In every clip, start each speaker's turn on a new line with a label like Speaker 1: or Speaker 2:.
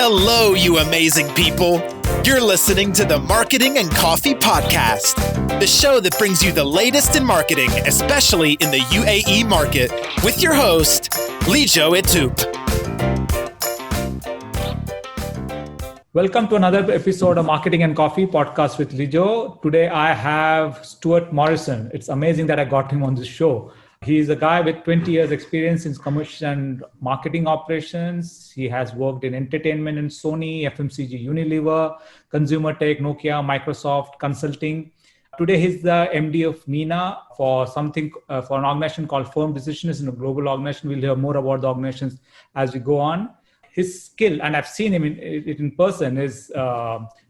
Speaker 1: Hello, you amazing people. You're listening to the Marketing and Coffee Podcast, the show that brings you the latest in marketing, especially in the UAE market, with your host, Lijo Etup.
Speaker 2: Welcome to another episode of Marketing and Coffee Podcast with Lijo. Today I have Stewart Morrison. It's amazing that I got him on this show. He's a guy with 20 years experience in commercial and marketing operations. He has worked in entertainment in Sony, FMCG, Unilever, consumer tech, Nokia, Microsoft, consulting. Today he's the MD of MENA for an organization called Firm Decision. It's a global organization. We'll hear more about the organizations as we go on. His skill, and I've seen him in person, is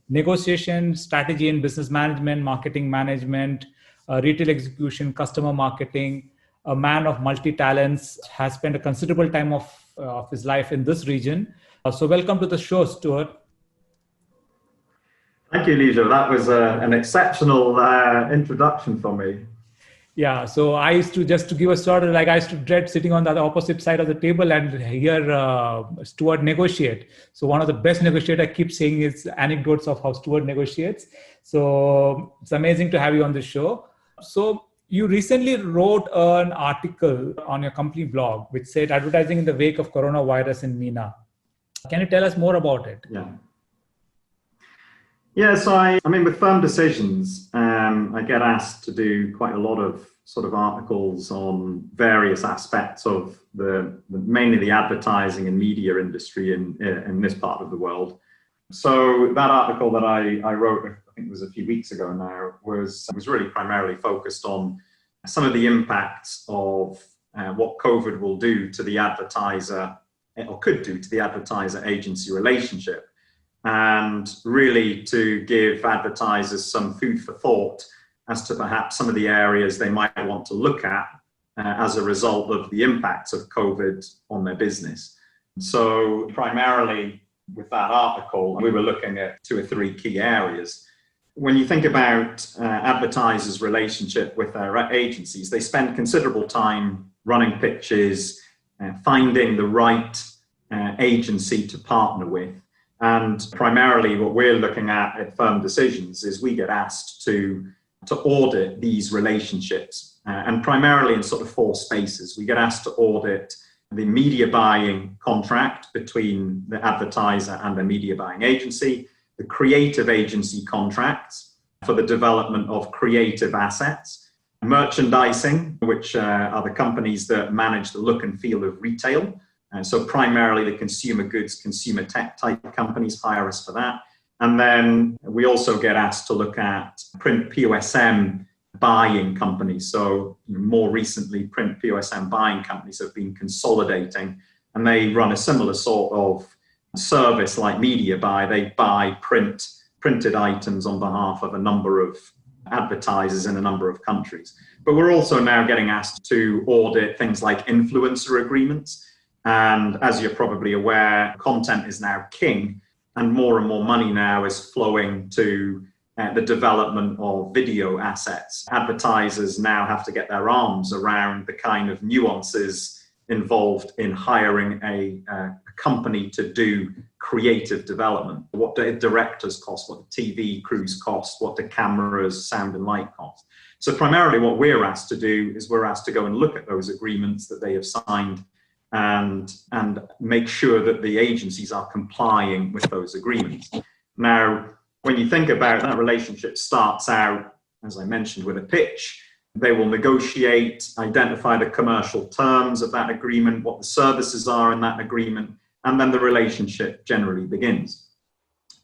Speaker 2: negotiation, strategy and business management, marketing management, retail execution, customer marketing. A man of multi-talents, has spent a considerable time of his life in this region. So welcome to the show, Stewart.
Speaker 3: Thank you, Lijo. That was an exceptional introduction for me.
Speaker 2: Yeah, so I used to, just to give a sort of, I used to dread sitting on the opposite side of the table and hear Stewart negotiate. So one of the best negotiators I keep saying is anecdotes of how Stewart negotiates. So it's amazing to have you on the show. So you recently wrote an article on your company blog, which said advertising in the wake of coronavirus in MENA. Can you tell us more about it?
Speaker 3: Yeah, so I mean, with Firm Decisions, I get asked to do quite a lot of sort of articles on various aspects of mainly the advertising and media industry in this part of the world. So that article that I wrote, I think it was a few weeks ago now, was really primarily focused on some of the impacts of what COVID will do to the advertiser, or could do to the advertiser-agency relationship, and really to give advertisers some food for thought as to perhaps some of the areas they might want to look at as a result of the impacts of COVID on their business. So primarily with that article, we were looking at 2 or 3 key areas. When you think about advertisers' relationship with their agencies, they spend considerable time running pitches, finding the right agency to partner with. And primarily what we're looking at Firm Decisions is we get asked to audit these relationships, and primarily in sort of 4 spaces. We get asked to audit the media buying contract between the advertiser and the media buying agency, the creative agency contracts for the development of creative assets, merchandising, which are the companies that manage the look and feel of retail. So primarily the consumer goods, consumer tech type companies hire us for that. And then we also get asked to look at print POSM buying companies. So more recently, print POSM buying companies have been consolidating, and they run a similar sort of service like media buy. They buy printed items on behalf of a number of advertisers in a number of countries. But we're also now getting asked to audit things like influencer agreements. And as you're probably aware, content is now king, and more money now is flowing to the development of video assets. Advertisers now have to get their arms around the kind of nuances involved in hiring a company to do creative development. What do directors cost? What do TV crews cost? What do cameras, sound and light cost? So primarily what we're asked to do is we're asked to go and look at those agreements that they have signed and make sure that the agencies are complying with those agreements. Now, when you think about that, relationship starts out, as I mentioned, with a pitch. They will negotiate, identify the commercial terms of that agreement, what the services are in that agreement, and then the relationship generally begins.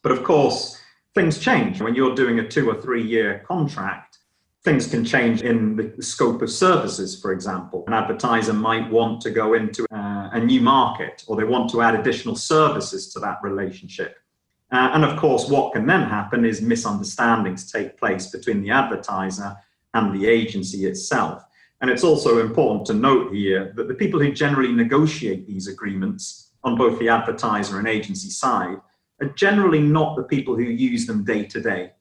Speaker 3: But of course, things change. When you're doing a 2 or 3 year contract, things can change in the scope of services, for example. An advertiser might want to go into a new market, or they want to add additional services to that relationship. And of course, what can then happen is misunderstandings take place between the advertiser and the agency itself. And it's also important to note here that the people who generally negotiate these agreements on both the advertiser and agency side are generally not the people who use them day to day.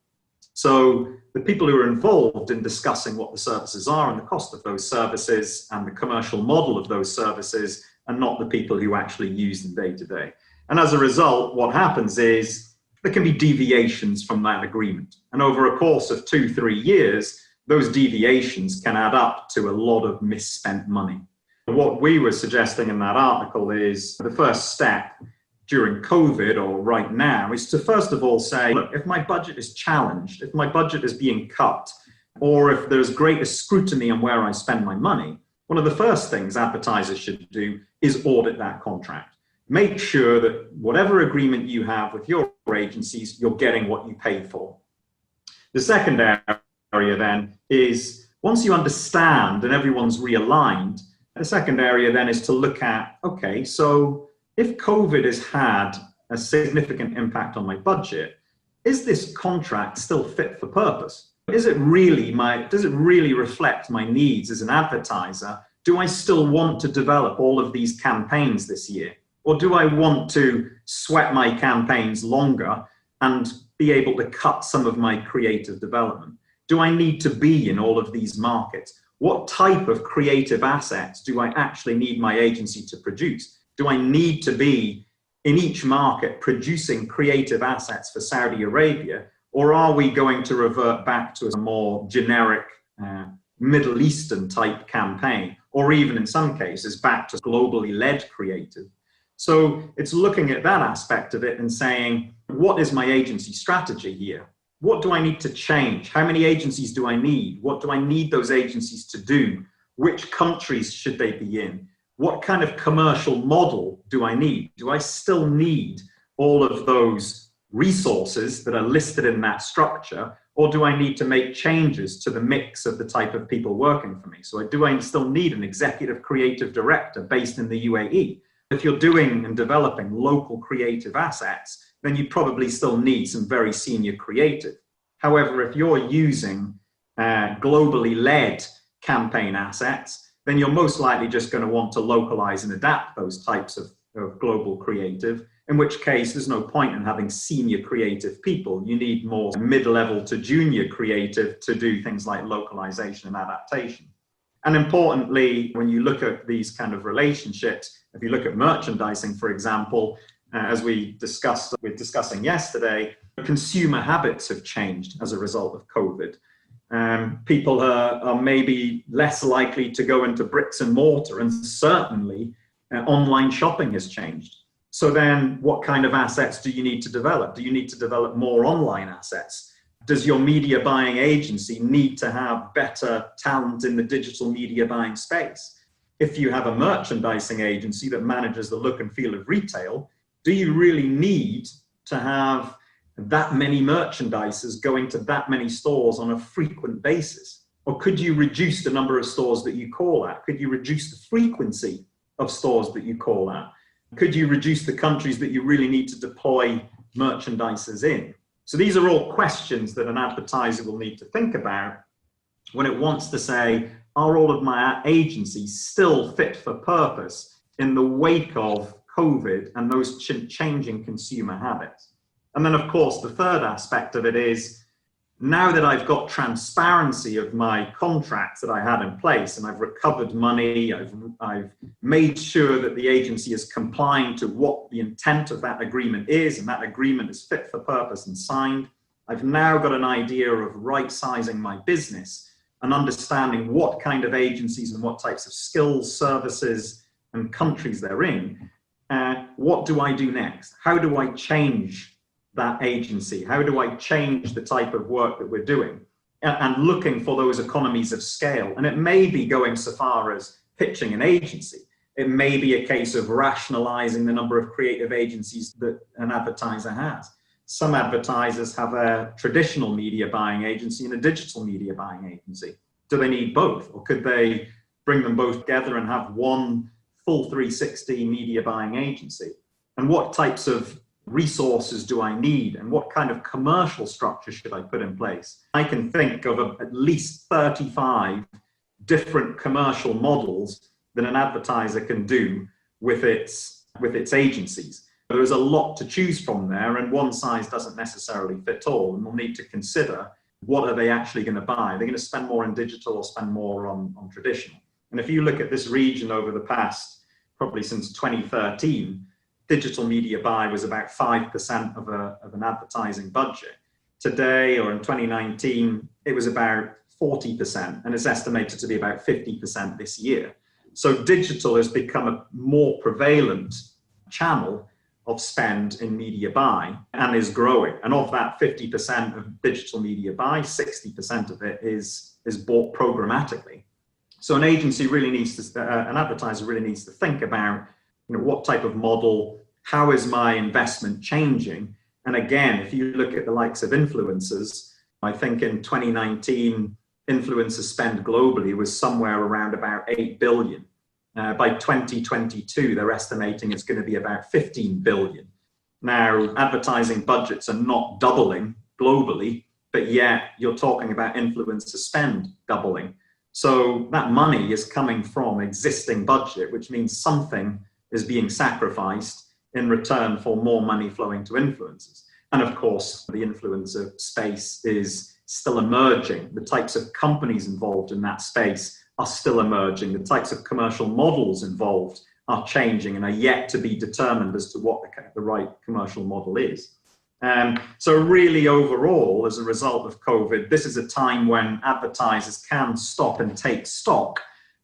Speaker 3: So the people who are involved in discussing what the services are and the cost of those services and the commercial model of those services are not the people who actually use them day to day. And as a result, what happens is there can be deviations from that agreement. And over a course of 2-3 years, those deviations can add up to a lot of misspent money. What we were suggesting in that article is the first step during COVID or right now is to first of all say, look, if my budget is challenged, if my budget is being cut, or if there's greater scrutiny on where I spend my money, one of the first things advertisers should do is audit that contract. Make sure that whatever agreement you have with your agencies, you're getting what you paid for. The second area then is, once you understand and everyone's realigned, the second area then is to look at, okay, so if COVID has had a significant impact on my budget, is this contract still fit for purpose? Does it really reflect my needs as an advertiser? Do I still want to develop all of these campaigns this year? Or do I want to sweat my campaigns longer and be able to cut some of my creative development? Do I need to be in all of these markets? What type of creative assets do I actually need my agency to produce? Do I need to be in each market producing creative assets for Saudi Arabia? Or are we going to revert back to a more generic Middle Eastern type campaign? Or even in some cases back to globally led creative? So it's looking at that aspect of it and saying, what is my agency strategy here? What do I need to change? How many agencies do I need? What do I need those agencies to do? Which countries should they be in? What kind of commercial model do I need? Do I still need all of those resources that are listed in that structure? Or do I need to make changes to the mix of the type of people working for me? So do I still need an executive creative director based in the UAE? If you're doing and developing local creative assets, then you probably still need some very senior creative. However, if you're using globally led campaign assets, then you're most likely just going to want to localize and adapt those types of global creative, in which case there's no point in having senior creative people. You need more mid-level to junior creative to do things like localization and adaptation. And importantly, when you look at these kind of relationships, if you look at merchandising, for example, as we're discussing yesterday, consumer habits have changed as a result of COVID. People are maybe less likely to go into bricks and mortar, and certainly online shopping has changed. So then what kind of assets do you need to develop? Do you need to develop more online assets? Does your media buying agency need to have better talent in the digital media buying space? If you have a merchandising agency that manages the look and feel of retail, do you really need to have that many merchandisers going to that many stores on a frequent basis? Or could you reduce the number of stores that you call at? Could you reduce the frequency of stores that you call at? Could you reduce the countries that you really need to deploy merchandisers in? So these are all questions that an advertiser will need to think about when it wants to say, are all of my agencies still fit for purpose in the wake of COVID and those changing consumer habits? And then, of course, the third aspect of it is, now that I've got transparency of my contracts that I had in place and I've recovered money, I've made sure that the agency is complying to what the intent of that agreement is, and that agreement is fit for purpose and signed. I've now got an idea of right-sizing my business and understanding what kind of agencies and what types of skills, services, and countries they're in. What do I do next? How do I change that agency? How do I change the type of work that we're doing? And looking for those economies of scale. And it may be going so far as pitching an agency. It may be a case of rationalizing the number of creative agencies that an advertiser has. Some advertisers have a traditional media buying agency and a digital media buying agency. Do they need both? Or could they bring them both together and have one full 360 media buying agency? And what types of resources do I need, and what kind of commercial structure should I put in place? I can think of at least 35 different commercial models that an advertiser can do with its agencies. There's a lot to choose from there, and one size doesn't necessarily fit all, and we'll need to consider, what are they actually going to buy? They're going to spend more on digital or spend more on traditional. And if you look at this region over the past, probably since 2013, digital media buy was about 5% of an advertising budget. Today, or in 2019, it was about 40%, and it's estimated to be about 50% this year. So digital has become a more prevalent channel of spend in media buy and is growing. And of that 50% of digital media buy, 60% of it is bought programmatically. So an agency really needs to, an advertiser really needs to think about, what type of model, how is my investment changing? And again, if you look at the likes of influencers, I think in 2019, influencer spend globally was somewhere around about 8 billion. By 2022, they're estimating it's going to be about 15 billion. Now, advertising budgets are not doubling globally, but yet you're talking about influencer spend doubling. So that money is coming from existing budget, which means something is being sacrificed in return for more money flowing to influencers. And of course, the influencer space is still emerging. The types of companies involved in that space are still emerging. The types of commercial models involved are changing and are yet to be determined as to what the right commercial model is. So really overall, as a result of COVID, this is a time when advertisers can stop and take stock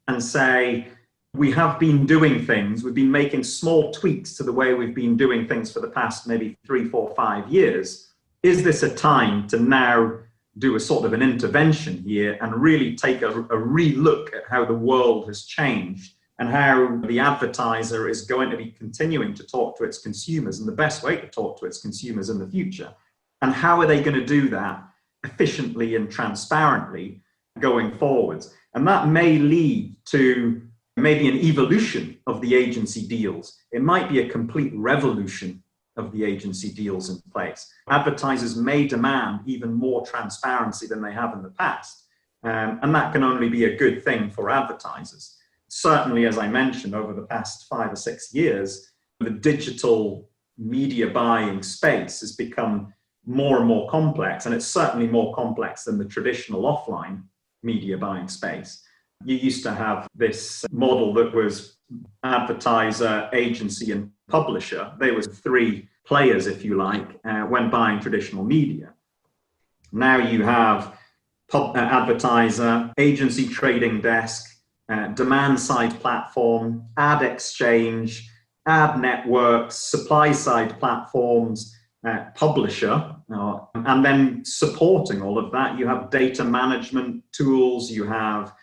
Speaker 3: and say, we have been doing things, we've been making small tweaks to the way we've been doing things for the past maybe 3, 4, 5 years. Is this a time to now do a sort of an intervention here and really take a re-look at how the world has changed and how the advertiser is going to be continuing to talk to its consumers and the best way to talk to its consumers in the future? And how are they going to do that efficiently and transparently going forwards? And that may lead to maybe an evolution of the agency deals. It might be a complete revolution of the agency deals in place. Advertisers may demand even more transparency than they have in the past. And that can only be a good thing for advertisers. Certainly, as I mentioned, over the past 5 or 6 years, the digital media buying space has become more and more complex, and it's certainly more complex than the traditional offline media buying space. You used to have this model that was advertiser, agency, and publisher. There was 3 players, if you like, when buying traditional media. Now you have advertiser, agency trading desk, demand-side platform, ad exchange, ad networks, supply-side platforms, publisher, and then supporting all of that, you have data management tools, you have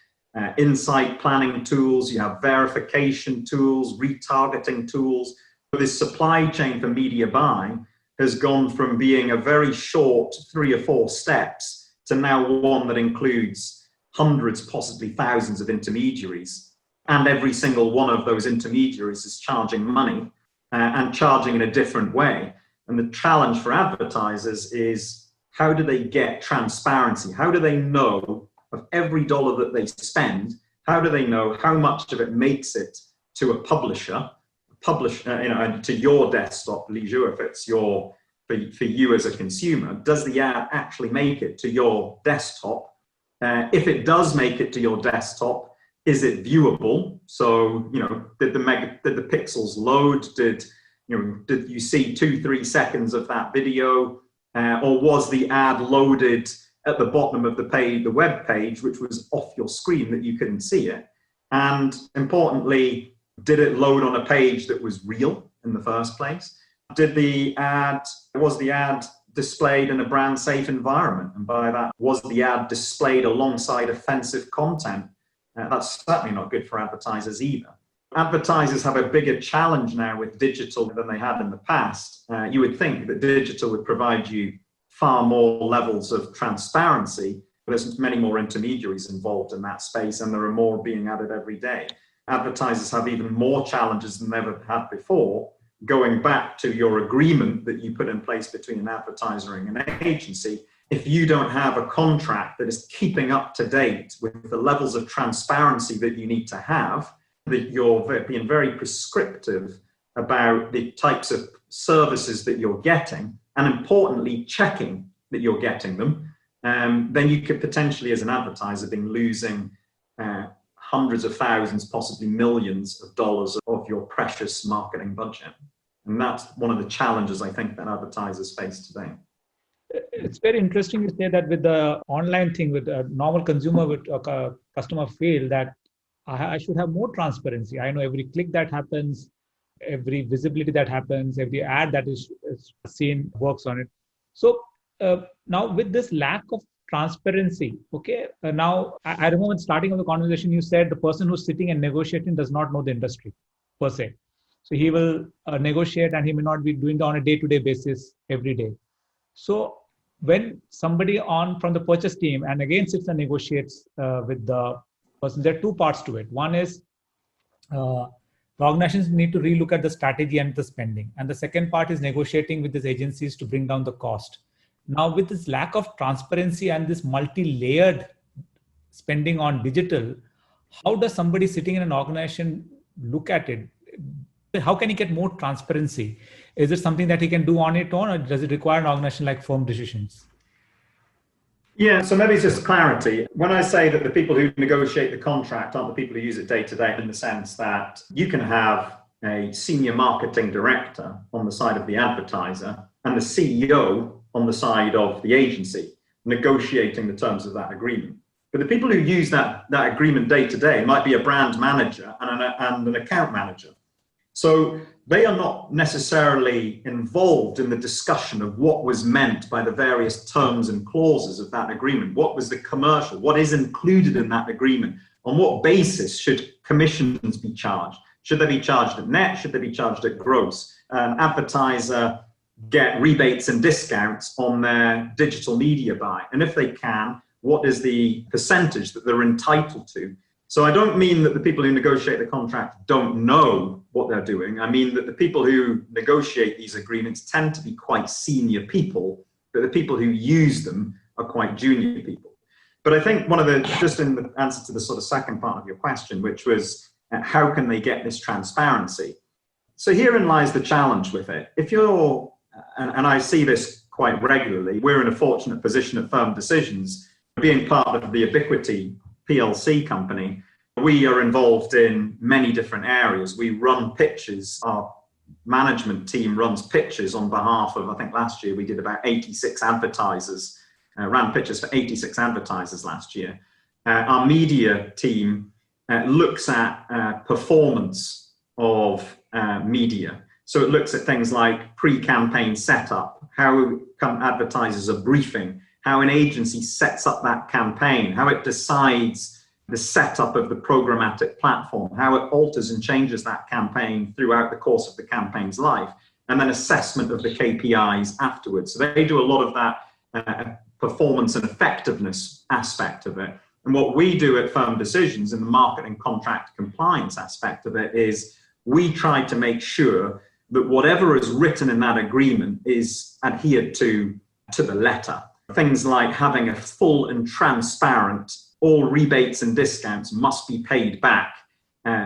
Speaker 3: insight planning tools, you have verification tools, retargeting tools. This supply chain for media buying has gone from being a very short 3 or 4 steps to now one that includes hundreds, possibly thousands of intermediaries. And every single one of those intermediaries is charging money and charging in a different way. And the challenge for advertisers is, how do they get transparency? How do they know of every dollar that they spend? How do they know how much of it makes it to a publisher, to your desktop, Lijou, if it's for you as a consumer? Does the ad actually make it to your desktop? If it does make it to your desktop, is it viewable? So, did the pixels load? Did you see 2-3 seconds of that video? Or was the ad loaded at the bottom of the web page, which was off your screen that you couldn't see it? And importantly, did it load on a page that was real in the first place? Was the ad displayed in a brand safe environment? And by that, was the ad displayed alongside offensive content? That's certainly not good for advertisers either. Advertisers have a bigger challenge now with digital than they had in the past. You would think that digital would provide you far more levels of transparency, but there's many more intermediaries involved in that space, and there are more being added every day. Advertisers have even more challenges than they've ever had before, going back to your agreement that you put in place between an advertiser and an agency. If you don't have a contract that is keeping up to date with the levels of transparency that you need to have, that you're being very prescriptive about the types of services that you're getting, and importantly, checking that you're getting them, then you could potentially, as an advertiser, be losing hundreds of thousands, possibly millions of dollars of your precious marketing budget. And that's one of the challenges I think that advertisers face today.
Speaker 2: It's very interesting to say that with the online thing, with a normal consumer, with a customer feel that I should have more transparency. I know every click that happens, every visibility that happens, every ad that is seen works on it. So now with this lack of transparency, okay, now I remember when starting of the conversation, you said the person who's sitting and negotiating does not know the industry per se. So he will negotiate and he may not be doing it on a day-to-day basis every day. So when somebody from the purchase team and again sits and negotiates with the person, there are two parts to it. One is the organizations need to relook at the strategy and the spending. And the second part is negotiating with these agencies to bring down the cost. Now, with this lack of transparency and this multi-layered spending on digital, how does somebody sitting in an organization look at it? How can he get more transparency? Is it something that he can do on its own, or does it require an organization like Firm Decisions?
Speaker 3: Yeah, so maybe it's just clarity. When I say that the people who negotiate the contract aren't the people who use it day to day, in the sense that you can have a senior marketing director on the side of the advertiser and the CEO on the side of the agency negotiating the terms of that agreement. But the people who use that agreement day to day might be a brand manager and an account manager. So they are not necessarily involved in the discussion of what was meant by the various terms and clauses of that agreement. What was the commercial? What is included in that agreement? On what basis should commissions be charged? Should they be charged at net? Should they be charged at gross? Advertiser get rebates and discounts on their digital media buy? And if they can, what is the percentage that they're entitled to? So I don't mean that the people who negotiate the contract don't know what they're doing. I mean that the people who negotiate these agreements tend to be quite senior people, but the people who use them are quite junior people. But I think just in the answer to the sort of second part of your question, which was how can they get this transparency? So herein lies the challenge with it. If you're, and I see this quite regularly, we're in a fortunate position at Firm Decisions, being part of the Ubiquity PLC company. We are involved in many different areas. We run pitches. Our management team runs pitches on behalf of, I think last year we did about 86 advertisers, ran pitches for 86 advertisers last year. Our media team looks at performance of media. So it looks at things like pre-campaign setup, how come advertisers are briefing, how an agency sets up that campaign, how it decides the setup of the programmatic platform, how it alters and changes that campaign throughout the course of the campaign's life, and then assessment of the KPIs afterwards. So they do a lot of that performance and effectiveness aspect of it. And what we do at Firm Decisions in the marketing contract compliance aspect of it is we try to make sure that whatever is written in that agreement is adhered to the letter. Things like having a full and transparent, all rebates and discounts must be paid back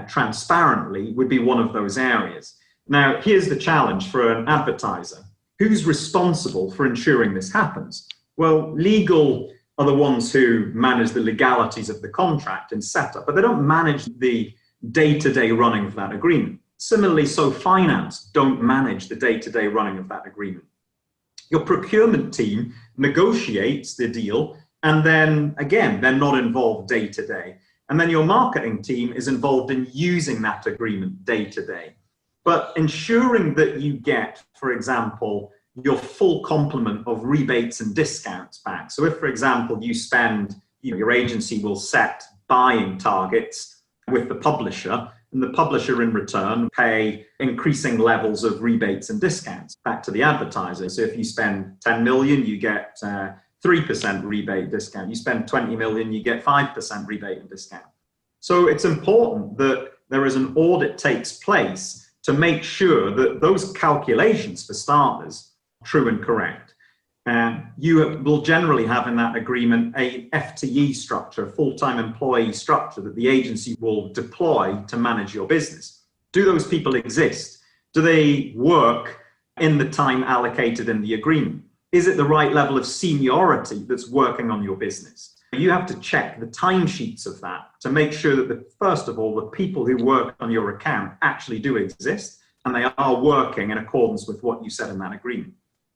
Speaker 3: transparently would be one of those areas. Now, here's the challenge for an advertiser. Who's responsible for ensuring this happens? Well, legal are the ones who manage the legalities of the contract and setup, but they don't manage the day-to-day running of that agreement. Similarly, so finance don't manage the day-to-day running of that agreement. Your procurement team negotiates the deal, and then again, they're not involved day to day. And then your marketing team is involved in using that agreement day to day. But ensuring that you get, for example, your full complement of rebates and discounts back. So if, for example, you spend, your agency will set buying targets with the publisher, and the publisher in return pay increasing levels of rebates and discounts back to the advertiser. So if you spend 10 million, you get 3% rebate discount. You spend 20 million, you get 5% rebate and discount. So it's important that there is an audit takes place to make sure that those calculations, for starters, are true and correct. You will generally have in that agreement a FTE structure, a full-time employee structure that the agency will deploy to manage your business. Do those people exist? Do they work in the time allocated in the agreement? Is it the right level of seniority that's working on your business? You have to check the timesheets of that to make sure that, first of all, the people who work on your account actually do exist. and they are working in accordance with what you said in that agreement.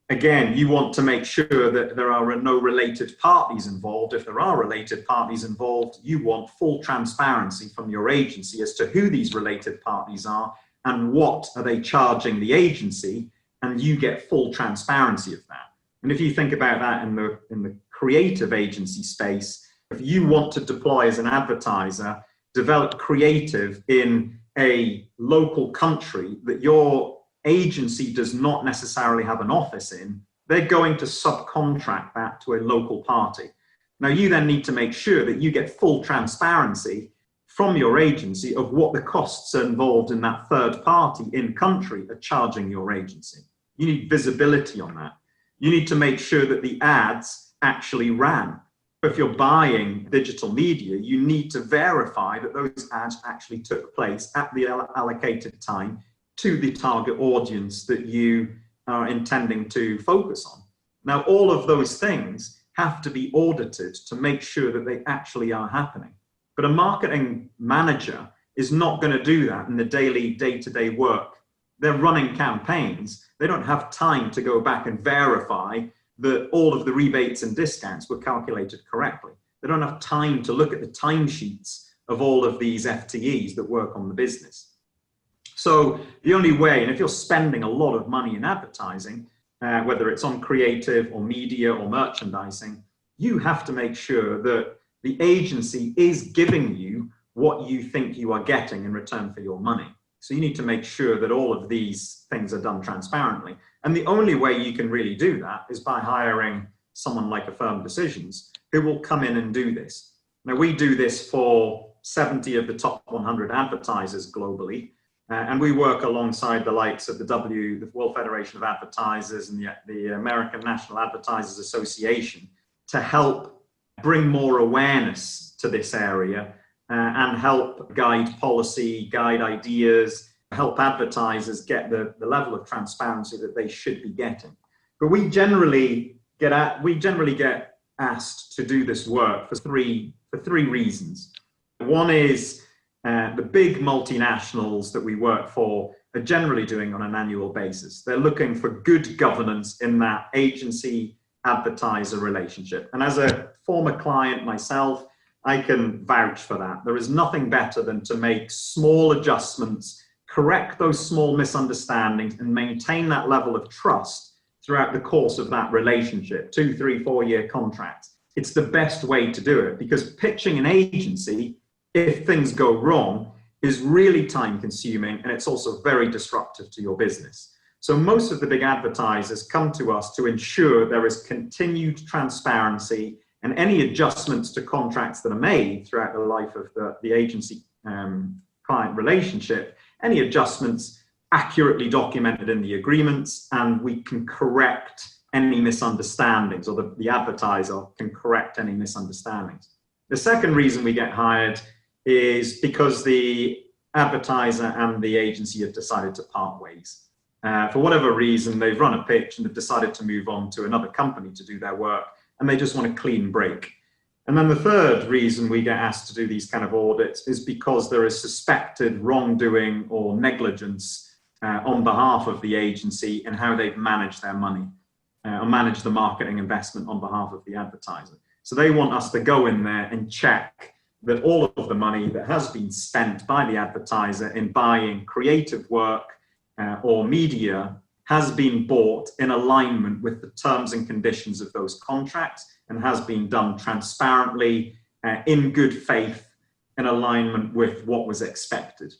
Speaker 3: Again, you want to make sure that there are no related parties involved. If there are related parties involved, you want full transparency from your agency as to who these related parties are and what are they charging the agency, and you get full transparency of that. And if you think about that in the creative agency space, if you want to deploy as an advertiser, develop creative in a local country that your agency does not necessarily have an office in, they're going to subcontract that to a local party. Now, you then need to make sure that you get full transparency from your agency of what the costs are involved in that third party in country are charging your agency. You need visibility on that. You need to make sure that the ads actually ran. If you're buying digital media, you need to verify that those ads actually took place at the allocated time to the target audience that you are intending to focus on. Now, all of those things have to be audited to make sure that they actually are happening. But a marketing manager is not going to do that in the daily, day-to-day work. They're running campaigns. They don't have time to go back and verify that all of the rebates and discounts were calculated correctly. They don't have time to look at the timesheets of all of these FTEs that work on the business. So the only way, and if you're spending a lot of money in advertising, whether it's on creative or media or merchandising, you have to make sure that the agency is giving you what you think you are getting in return for your money. So you need to make sure that all of these things are done transparently. And the only way you can really do that is by hiring someone like a Firm Decisions who will come in and do this. Now, we do this for 70 of the top 100 advertisers globally. And we work alongside the likes of the World Federation of Advertisers and the American National Advertisers Association to help bring more awareness to this area and help guide policy, guide ideas, help advertisers get the level of transparency that they should be getting. But we generally get asked to do this work for three reasons. One is the big multinationals that we work for are generally doing on an annual basis. They're looking for good governance in that agency-advertiser relationship. And as a former client myself, I can vouch for that. There is nothing better than to make small adjustments, correct those small misunderstandings, and maintain that level of trust throughout the course of that relationship, 2, 3, 4-year contracts. It's the best way to do it, because pitching an agency, if things go wrong, is really time consuming, and it's also very disruptive to your business. So most of the big advertisers come to us to ensure there is continued transparency, and any adjustments to contracts that are made throughout the life of the agency client relationship, any adjustments accurately documented in the agreements, and we can correct any misunderstandings, or the advertiser can correct any misunderstandings. The second reason we get hired is because the advertiser and the agency have decided to part ways. For whatever reason, they've run a pitch and have decided to move on to another company to do their work, and they just want a clean break. And then the third reason we get asked to do these kind of audits is because there is suspected wrongdoing or negligence on behalf of the agency in how they've managed their money or managed the marketing investment on behalf of the advertiser. So they want us to go in there and check that all of the money that has been spent by the advertiser in buying creative work or media has been bought in alignment with the terms and conditions of those contracts and has been done transparently, in good faith, in alignment with what was expected.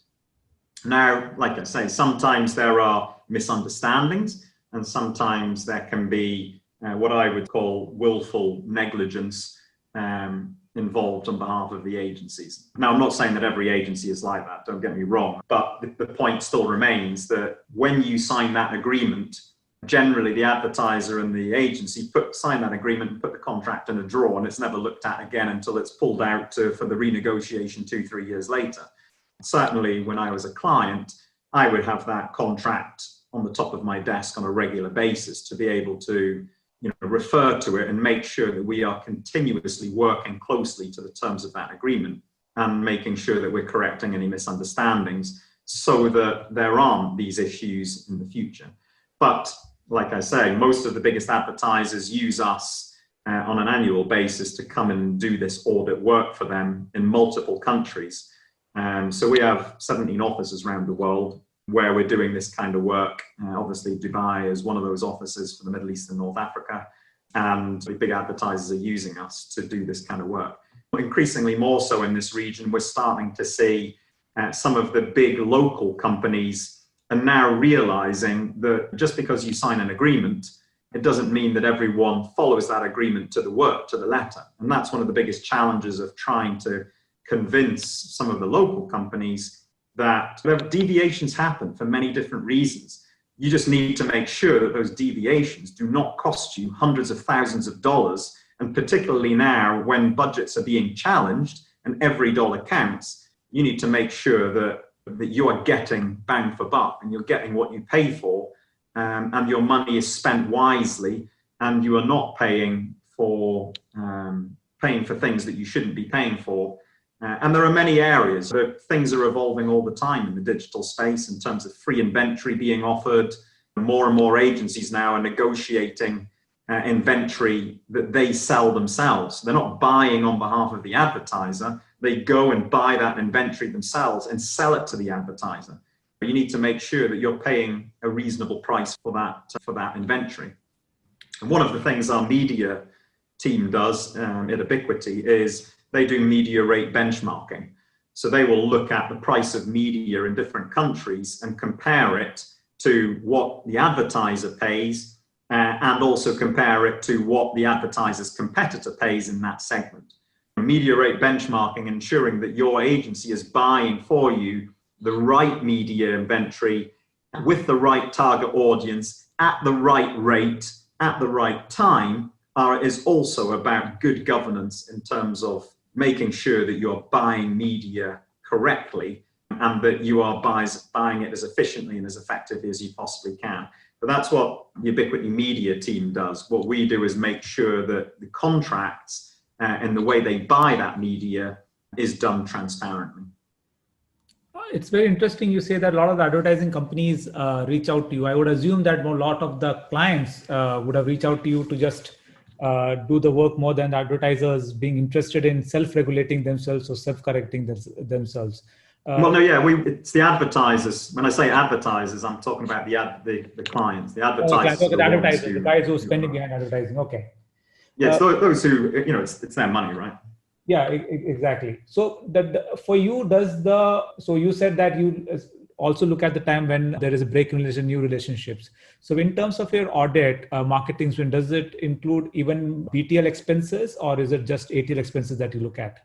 Speaker 3: Now, like I say, sometimes there are misunderstandings, and sometimes there can be what I would call willful negligence involved on behalf of the agencies. Now, I'm not saying that every agency is like that, don't get me wrong, but the point still remains that when you sign that agreement, generally the advertiser and the agency sign that agreement and put the contract in a drawer, and it's never looked at again until it's pulled out for the renegotiation 2-3 years later. Certainly when I was a client, I would have that contract on the top of my desk on a regular basis to be able to refer to it and make sure that we are continuously working closely to the terms of that agreement and making sure that we're correcting any misunderstandings so that there aren't these issues in the future. But like I say, most of the biggest advertisers use us on an annual basis to come and do this audit work for them in multiple countries. So we have 17 offices around the world where we're doing this kind of work. Obviously, Dubai is one of those offices for the Middle East and North Africa, and the big advertisers are using us to do this kind of work. Increasingly more so in this region, we're starting to see some of the big local companies are now realizing that just because you sign an agreement, it doesn't mean that everyone follows that agreement to the word, to the letter. And that's one of the biggest challenges of trying to convince some of the local companies that deviations happen for many different reasons. You just need to make sure that those deviations do not cost you hundreds of thousands of dollars. And particularly now when budgets are being challenged and every dollar counts, you need to make sure that you are getting bang for buck and you're getting what you pay for, and your money is spent wisely, and you are not paying for things that you shouldn't be paying for. And there are many areas that things are evolving all the time in the digital space in terms of free inventory being offered. More and more agencies now are negotiating inventory that they sell themselves. They're not buying on behalf of the advertiser. They go and buy that inventory themselves and sell it to the advertiser. But you need to make sure that you're paying a reasonable price for that inventory. And one of the things our media team does at Ubiquity is they do media rate benchmarking. So they will look at the price of media in different countries and compare it to what the advertiser pays, and also compare it to what the advertiser's competitor pays in that segment. Media rate benchmarking, ensuring that your agency is buying for you the right media inventory with the right target audience at the right rate at the right time, is also about good governance in terms of making sure that you're buying media correctly and that you are buying it as efficiently and as effectively as you possibly can. But that's what the Ubiquity Media team does. What we do is make sure that the contracts and the way they buy that media is done transparently.
Speaker 2: It's very interesting you say that a lot of the advertising companies reach out to you. I would assume that a lot of the clients would have reached out to you to just do the work more than the advertisers being interested in self-regulating themselves or self-correcting themselves.
Speaker 3: It's the advertisers. When I say advertisers, I'm talking about the clients, the advertisers.
Speaker 2: Okay, the advertisers, the guys who are spending behind advertising. Okay.
Speaker 3: Yes, those who, it's their money, right?
Speaker 2: Yeah, exactly. So for you, so you said that you also look at the time when there is a break in new relationships. So in terms of your audit, marketing spend, does it include even BTL expenses, or is it just ATL expenses that you look at?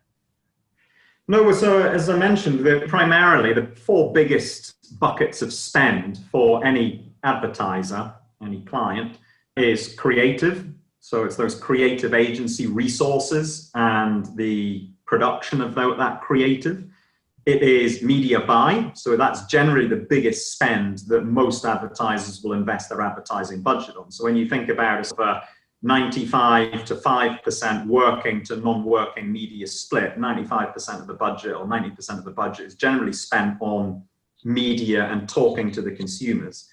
Speaker 3: No, so as I mentioned, primarily the four biggest buckets of spend for any advertiser, any client, is creative. So it's those creative agency resources and the production of that creative. It is media buy. So that's generally the biggest spend that most advertisers will invest their advertising budget on. So when you think about it, a 95 to 5% working to non-working media split, 95% of the budget or 90% of the budget is generally spent on media and talking to the consumers.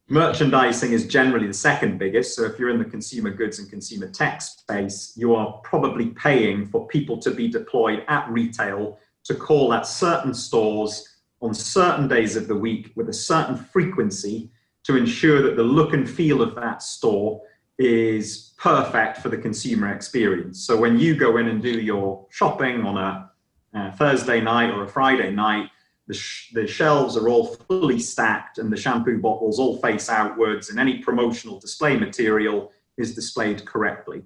Speaker 3: Merchandising is generally the second biggest. So if you're in the consumer goods and consumer tech space, you are probably paying for people to be deployed at retail to call at certain stores on certain days of the week with a certain frequency to ensure that the look and feel of that store is perfect for the consumer experience. So when you go in and do your shopping on a Thursday night or a Friday night, the shelves are all fully stacked and the shampoo bottles all face outwards and any promotional display material is displayed correctly.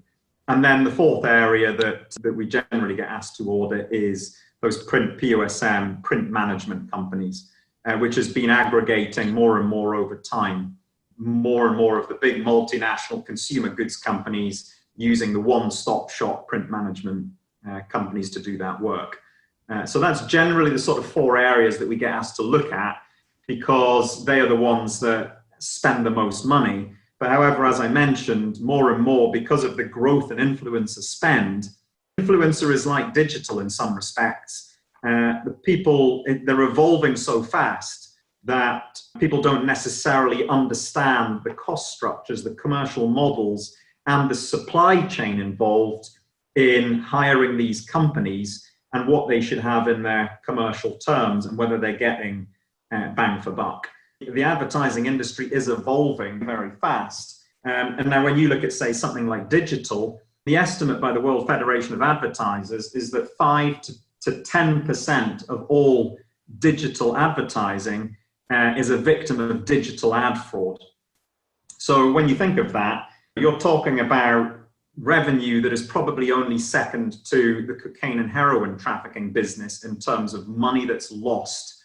Speaker 3: And then the fourth area that we generally get asked to audit is those print POSM, print management companies, which has been aggregating more and more over time. More and more of the big multinational consumer goods companies using the one-stop shop print management companies to do that work. So that's generally the sort of four areas that we get asked to look at because they are the ones that spend the most money. But however, as I mentioned, more and more because of the growth in influencer spend, influencer is like digital in some respects. They're evolving so fast that people don't necessarily understand the cost structures, the commercial models, and the supply chain involved in hiring these companies and what they should have in their commercial terms and whether they're getting bang for buck. The advertising industry is evolving very fast. And now when you look at, say, something like digital, the estimate by the World Federation of Advertisers is that 5 to 10% of all digital advertising is a victim of digital ad fraud. So when you think of that, you're talking about revenue that is probably only second to the cocaine and heroin trafficking business in terms of money that's lost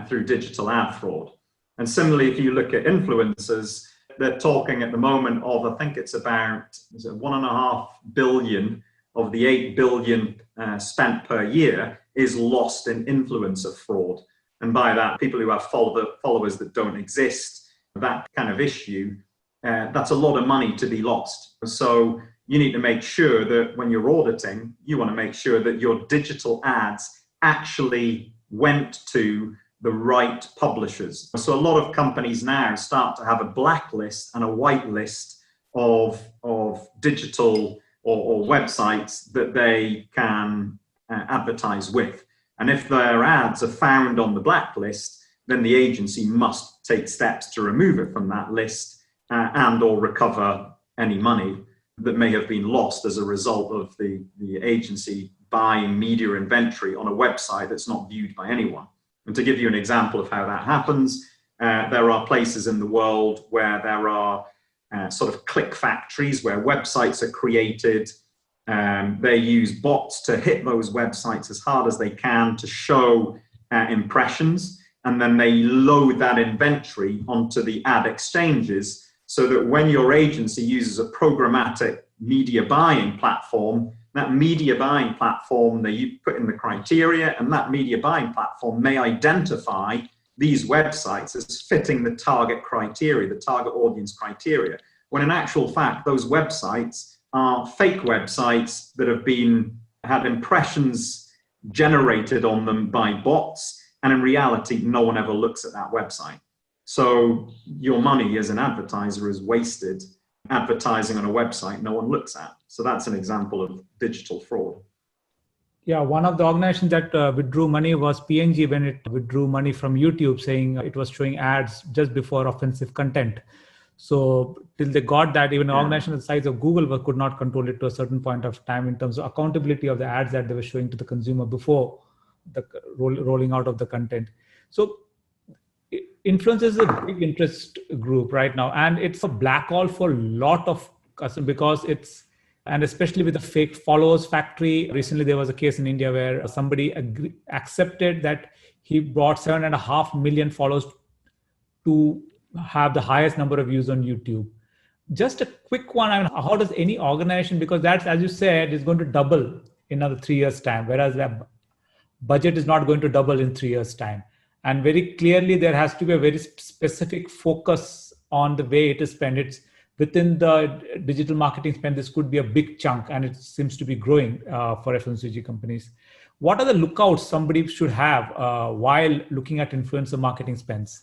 Speaker 3: through digital ad fraud. And similarly, if you look at influencers, they're talking at the moment of, I think it's about 1.5 billion of the 8 billion spent per year is lost in influencer fraud. And by that, people who have followers that don't exist, that kind of issue, that's a lot of money to be lost. So you need to make sure that when you're auditing, you want to make sure that your digital ads actually went to the right publishers. So a lot of companies now start to have a blacklist and a whitelist of digital or websites that they can advertise with. And if their ads are found on the blacklist, then the agency must take steps to remove it from that list and or recover any money that may have been lost as a result of the agency buying media inventory on a website that's not viewed by anyone. And to give you an example of how that happens, there are places in the world where there are sort of click factories where websites are created. They use bots to hit those websites as hard as they can to show impressions, and then they load that inventory onto the ad exchanges so that when your agency uses a programmatic media buying platform, that media buying platform, they put in the criteria, and that media buying platform may identify these websites as fitting the target criteria, the target audience criteria, when in actual fact, those websites are fake websites that have had impressions generated on them by bots, and in reality, no one ever looks at that website. So your money as an advertiser is wasted advertising on a website no one looks at. So that's an example of digital fraud.
Speaker 2: Yeah, one of the organizations that withdrew money was P&G when it withdrew money from YouTube, saying it was showing ads just before offensive content. So till they got that, even an organization the size of Google could not control it to a certain point of time in terms of accountability of the ads that they were showing to the consumer before the rolling out of the content. So influence is a big interest group right now, and it's a black hole for a lot of customers because and especially with the fake followers factory. Recently, there was a case in India where somebody accepted that he brought 7.5 million followers to have the highest number of views on YouTube. Just a quick one, I mean, how does any organization, because that's, as you said, is going to double in another 3 years' time, whereas the budget is not going to double in 3 years' time. And very clearly, there has to be a very specific focus on the way it is spent. It's within the digital marketing spend, this could be a big chunk, and it seems to be growing for FMCG companies. What are the lookouts somebody should have while looking at influencer marketing spends?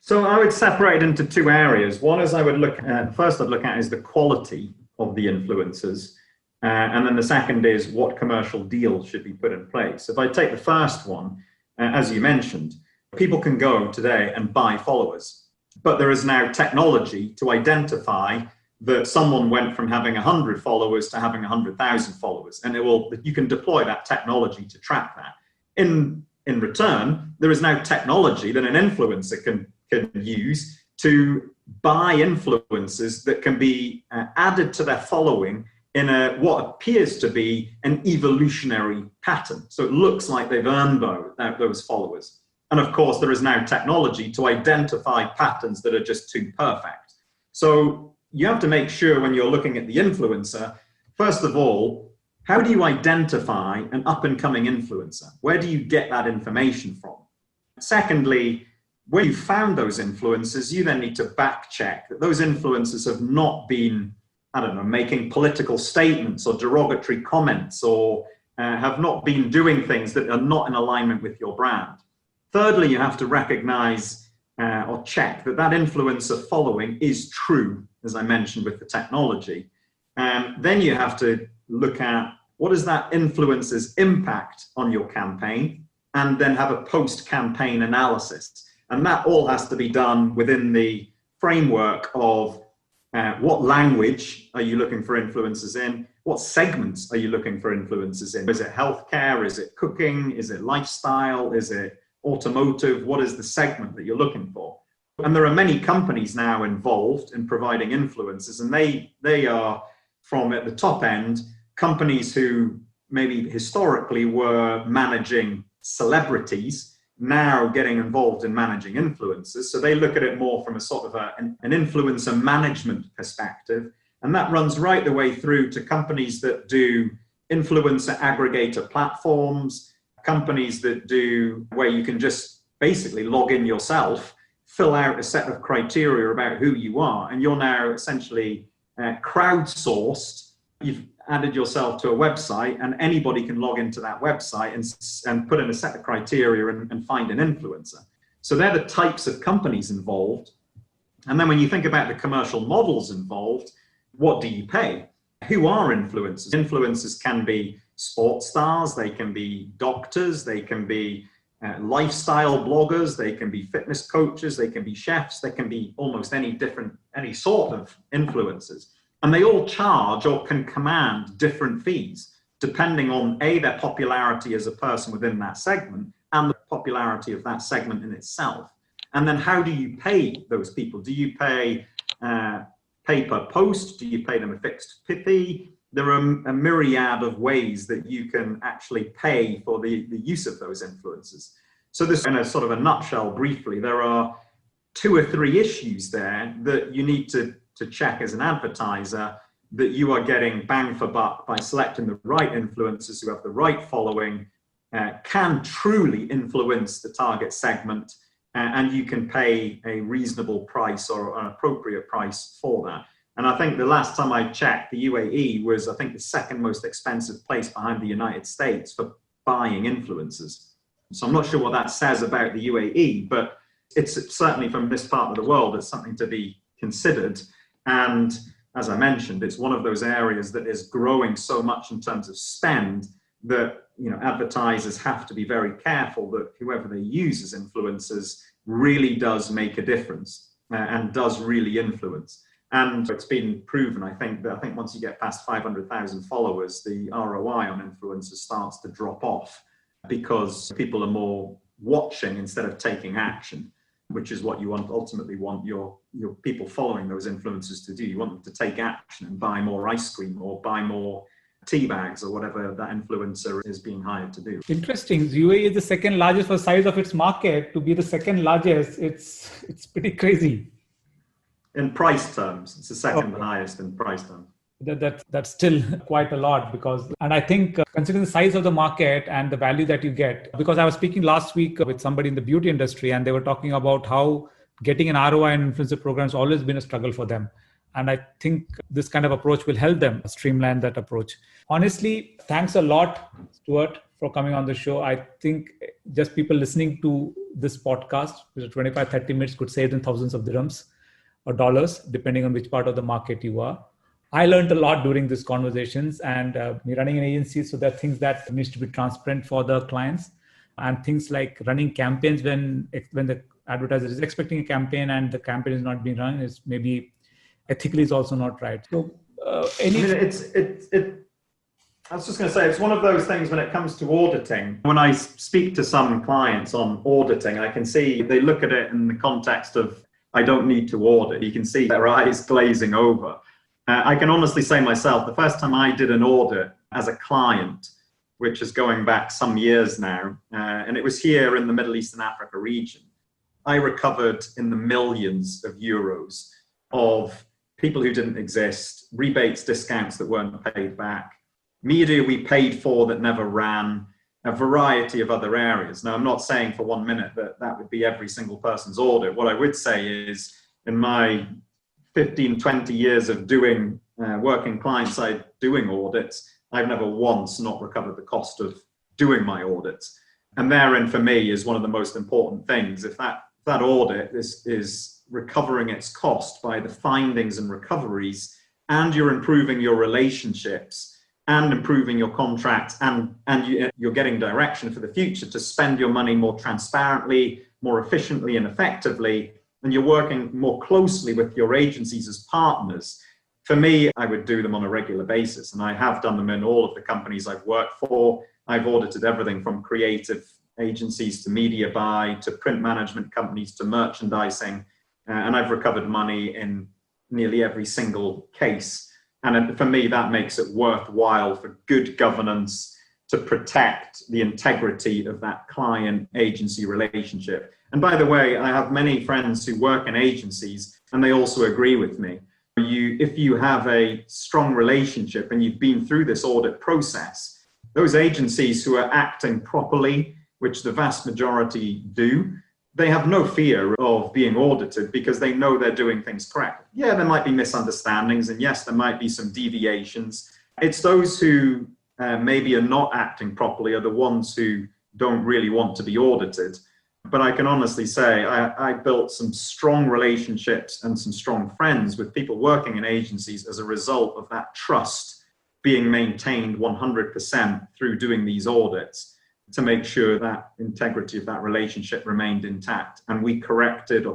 Speaker 3: So I would separate it into two areas. One is I'd look at is the quality of the influencers. And then the second is what commercial deals should be put in place. If I take the first one, as you mentioned, people can go today and buy followers, but there is now technology to identify that someone went from having 100 followers to having 100,000 followers, and you can deploy that technology to track that. In return, there is now technology that an influencer can use to buy influencers that can be added to their following in what appears to be an evolutionary pattern. So it looks like they've earned those followers. And of course, there is now technology to identify patterns that are just too perfect. So you have to make sure when you're looking at the influencer, first of all, how do you identify an up-and-coming influencer? Where do you get that information from? Secondly, when you found those influencers, you then need to back check that those influencers have not been, making political statements or derogatory comments, or have not been doing things that are not in alignment with your brand. Thirdly, you have to recognize or check that influencer following is true, as I mentioned with the technology. Then you have to look at what is that influencer's impact on your campaign, and then have a post-campaign analysis. And that all has to be done within the framework of what language are you looking for influencers in? What segments are you looking for influencers in? Is it healthcare? Is it cooking? Is it lifestyle? Is it automotive? What is the segment that you're looking for? And there are many companies now involved in providing influencers, and they are from at the top end, companies who maybe historically were managing celebrities, now getting involved in managing influencers. So they look at it more from a sort of an influencer management perspective. And that runs right the way through to companies that do influencer aggregator platforms, companies that do where you can just basically log in yourself, fill out a set of criteria about who you are, and you're now essentially crowdsourced. You've added yourself to a website, and anybody can log into that website and put in a set of criteria and find an influencer. So they're the types of companies involved. And then when you think about the commercial models involved, what do you pay? Who are influencers? Influencers can be sports stars, they can be doctors, they can be lifestyle bloggers, they can be fitness coaches, they can be chefs, they can be almost any sort of influencers. And they all charge or can command different fees, depending on their popularity as a person within that segment and the popularity of that segment in itself. And then how do you pay those people? Do you pay per post? Do you pay them a fixed fee? There are a myriad of ways that you can actually pay for the use of those influencers. So this, in a sort of a nutshell, briefly, there are 2 or 3 issues there that you need to check as an advertiser, that you are getting bang for buck by selecting the right influencers who have the right following, can truly influence the target segment, and you can pay a reasonable price or an appropriate price for that. And I think the last time I checked, the UAE was, I think, the second most expensive place behind the United States for buying influencers. So I'm not sure what that says about the UAE, but it's certainly, from this part of the world, it's something to be considered. And as I mentioned, it's one of those areas that is growing so much in terms of spend that, advertisers have to be very careful that whoever they use as influencers really does make a difference and does really influence. And it's been proven, I think once you get past 500,000 followers, the ROI on influencers starts to drop off, because people are more watching instead of taking action, which is what you ultimately want your people following those influencers to do. You want them to take action and buy more ice cream or buy more tea bags or whatever that influencer is being hired to do.
Speaker 2: Interesting. UAE is the second largest for size of its market. To be the second largest, it's pretty crazy.
Speaker 3: In price terms, it's the second highest in price terms.
Speaker 2: That's still quite a lot, and I think considering the size of the market and the value that you get, because I was speaking last week with somebody in the beauty industry, and they were talking about how getting an ROI in influencer programs has always been a struggle for them. And I think this kind of approach will help them streamline that approach. Honestly, thanks a lot, Stuart, for coming on the show. I think just people listening to this podcast, which is 25-30 minutes, could save them thousands of dirhams or dollars, depending on which part of the market you are. I learned a lot during these conversations, and me running an agency, so there are things that needs to be transparent for the clients, and things like running campaigns when the advertiser is expecting a campaign and the campaign is not being run is maybe ethically is also not right. So
Speaker 3: I was just going to say, it's one of those things when it comes to auditing. When I speak to some clients on auditing, I can see they look at it in the context of, I don't need to audit. You can see their eyes glazing over. I can honestly say myself, the first time I did an audit as a client, which is going back some years now, and it was here in the Middle East and Africa region, I recovered in the millions of euros of people who didn't exist, rebates, discounts that weren't paid back, media we paid for that never ran, a variety of other areas. Now, I'm not saying for 1 minute that that would be every single person's audit. What I would say is, in my 15, 20 years of doing working client side doing audits, I've never once not recovered the cost of doing my audits. And therein, for me, is one of the most important things. If that audit is recovering its cost by the findings and recoveries, and you're improving your relationships and improving your contracts, and you're getting direction for the future to spend your money more transparently, more efficiently and effectively, and you're working more closely with your agencies as partners. For me, I would do them on a regular basis, and I have done them in all of the companies I've worked for. I've audited everything from creative agencies to media buy to print management companies to merchandising, and I've recovered money in nearly every single case. And for me, that makes it worthwhile for good governance to protect the integrity of that client-agency relationship. And by the way, I have many friends who work in agencies, and they also agree with me. If you have a strong relationship and you've been through this audit process, those agencies who are acting properly, which the vast majority do, they have no fear of being audited because they know they're doing things correct. Yeah, there might be misunderstandings, and yes, there might be some deviations. It's those who maybe are not acting properly are the ones who don't really want to be audited. But I can honestly say I built some strong relationships and some strong friends with people working in agencies as a result of that trust being maintained 100% through doing these audits, to make sure that integrity of that relationship remained intact. And we corrected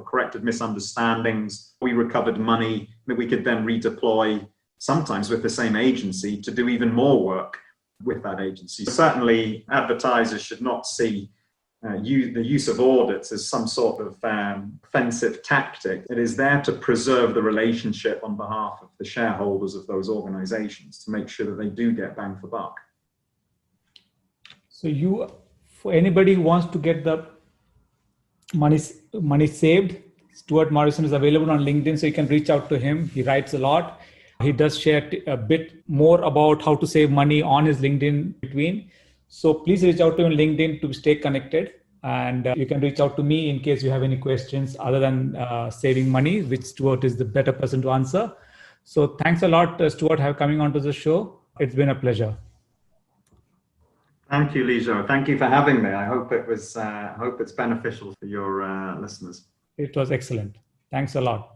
Speaker 3: misunderstandings. We recovered money that we could then redeploy, sometimes with the same agency, to do even more work with that agency. Certainly, advertisers should not see the use of audits as some sort of offensive tactic. It is there to preserve the relationship on behalf of the shareholders of those organizations, to make sure that they do get bang for buck.
Speaker 2: So for anybody who wants to get the money saved, Stewart Morrison is available on LinkedIn, so you can reach out to him. He writes a lot. He does share a bit more about how to save money on his LinkedIn between. So please reach out to him on LinkedIn to stay connected. And you can reach out to me in case you have any questions other than saving money, which Stewart is the better person to answer. So thanks a lot, Stewart, for coming onto the show. It's been a pleasure.
Speaker 3: Thank you, Lijo. Thank you for having me. I hope it's beneficial for your listeners.
Speaker 2: It was excellent. Thanks a lot.